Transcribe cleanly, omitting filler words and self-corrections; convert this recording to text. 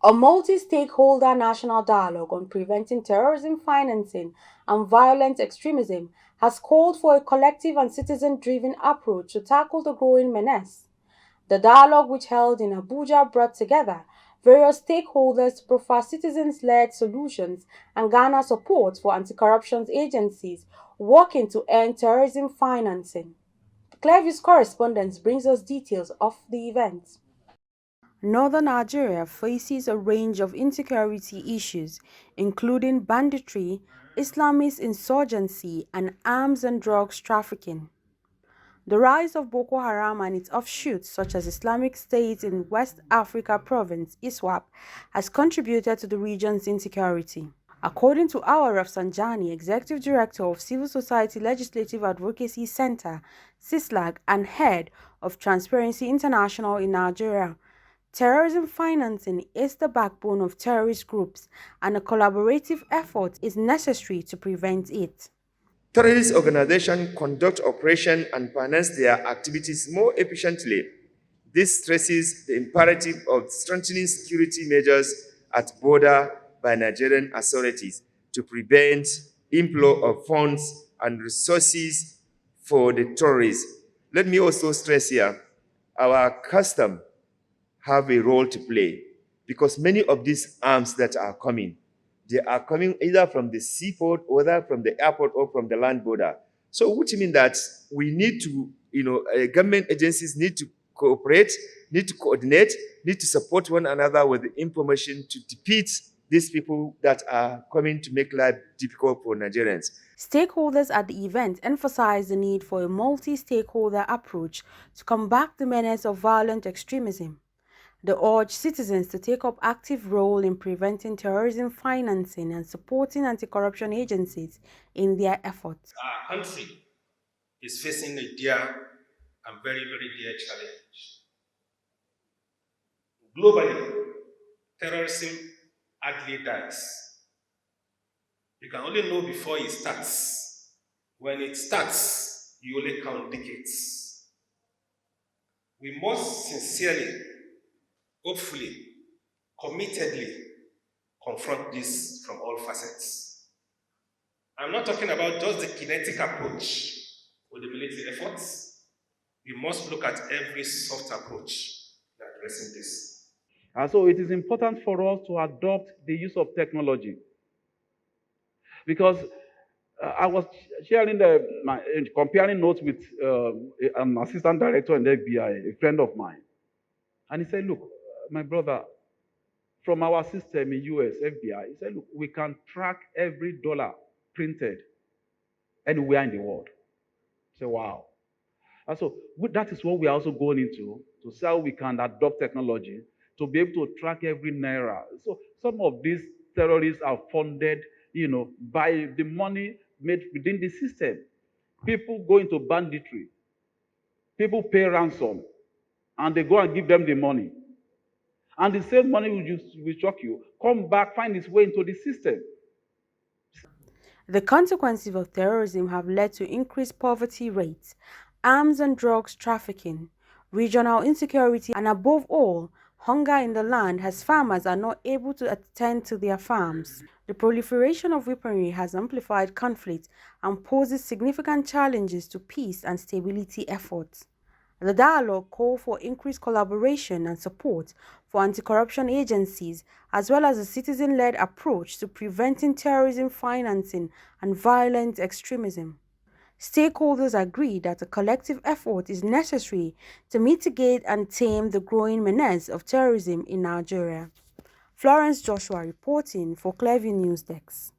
A multi-stakeholder national dialogue on preventing terrorism financing and violent extremism has called for a collective and citizen-driven approach to tackle the growing menace. The dialogue, which held in Abuja, brought together various stakeholders to proffer citizens-led solutions and garner support for anti-corruption agencies working to end terrorism financing. Clearview's correspondence brings us details of the event. Northern Nigeria faces a range of insecurity issues, including banditry, Islamist insurgency, and arms and drugs trafficking. The rise of Boko Haram and its offshoots, such as Islamic State in West Africa Province, ISWAP, has contributed to the region's insecurity. According to Awar Rafsanjani, Executive Director of Civil Society Legislative Advocacy Center, CISLAG, and Head of Transparency International in Nigeria, terrorism financing is the backbone of terrorist groups, and a collaborative effort is necessary to prevent it. Terrorist organizations conduct operations and finance their activities more efficiently. This stresses the imperative of strengthening security measures at border by Nigerian authorities to prevent inflow of funds and resources for the terrorists. Let me also stress here, our custom have a role to play because many of these arms that are coming, they are coming either from the seaport, or either from the airport, or from the land border. So which means that we need to, government agencies need to cooperate, need to coordinate, need to support one another with the information to defeat these people that are coming to make life difficult for Nigerians. Stakeholders at the event emphasized the need for a multi-stakeholder approach to combat the menace of violent extremism. They urged citizens to take up active role in preventing terrorism financing and supporting anti-corruption agencies in their efforts. Our country is facing a dear and very, very dear challenge. Globally, terrorism hardly dies. You can only know before it starts. When it starts, you only count decades. We must sincerely, hopefully, committedly confront this from all facets. I'm not talking about just the kinetic approach with the military efforts. We must look at every soft approach in addressing this. And so it is important for us to adopt the use of technology. Because I was comparing notes with an assistant director in the FBI, a friend of mine. And he said, look, my brother, from our system in US, FBI, he said, look, we can track every dollar printed anywhere in the world. I said, wow. And so that is what we are also going into, to see how we can adopt technology to be able to track every naira. So some of these terrorists are funded, by the money made within the system. People go into banditry. People pay ransom, and they go and give them the money. And the same money will shock you, come back, find its way into the system. The consequences of terrorism have led to increased poverty rates, arms and drugs trafficking, regional insecurity, and above all, hunger in the land as farmers are not able to attend to their farms. The proliferation of weaponry has amplified conflict and poses significant challenges to peace and stability efforts. The dialogue called for increased collaboration and support for anti-corruption agencies, as well as a citizen-led approach to preventing terrorism financing and violent extremism. Stakeholders agree that a collective effort is necessary to mitigate and tame the growing menace of terrorism in Nigeria. Florence Joshua reporting for Clearview News Desk.